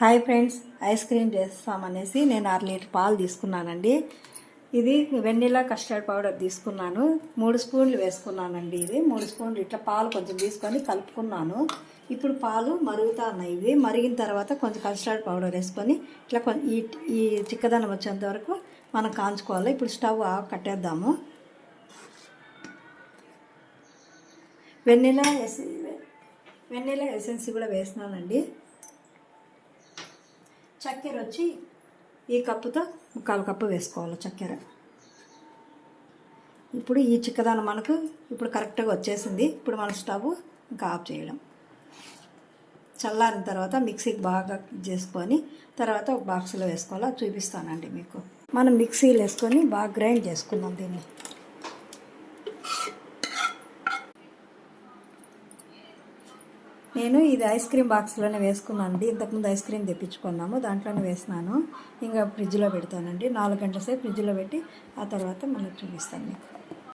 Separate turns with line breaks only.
Hi friends, ice cream చేస్తామనేసి నేను 6 litre పాలు తీసుకున్నానండి. ఇది వెన్నీలా కస్టర్డ్ పౌడర్ తీసుకున్నాను. 3 స్పూన్లు వేసుకున్నానండి. ఇది 3 స్పూన్లు ఇట్లా పాలు కొంచెం తీసుకొని కలుపుకున్నాను. ఇప్పుడు పాలు మరుగుతా ఉన్నాయి. ఇవి మరిగిన తర్వాత కొంచెం కస్టర్డ్ పౌడర్ వేసుకొని ఇట్లా ఈ చిక్కదనం వచ్చేంత వరకు మనం కాంచుకోవాలి. ఇప్పుడు స్టవ్ కట్టేద్దాము. వెన్నీలా ఎసెన్స్ కూడా వేసినానండి. చక్కెర వచ్చి ఈ కప్పుతో 1/4 కప్పు వేసుకోవాలి చక్కెర. ఇప్పుడు ఈ చిక్కదనం మనకు ఇప్పుడు కరెక్ట్గా వచ్చేసింది. ఇప్పుడు మన స్టవ్ ఇంకా ఆఫ్ చేయడం. చల్లారిన తర్వాత మిక్సీకి బాగా చేసుకొని తర్వాత ఒక బాక్స్లో వేసుకోవాలా చూపిస్తానండి మీకు. మనం మిక్సీలో వేసుకొని బాగా గ్రైండ్ చేసుకుందాం దీన్ని. నేను ఇది ఐస్ క్రీమ్ బాక్స్లోనే వేసుకున్నాను అండి. ఇంతకుముందు ఐస్ క్రీమ్ తెప్పించుకున్నాము, దాంట్లోనే వేసినాను. ఇంకా ఫ్రిడ్జ్లో పెడతానండి. 4 గంటల సేపు ఫ్రిడ్జ్లో పెట్టి ఆ తర్వాత మళ్ళీ చూపిస్తాను మీకు.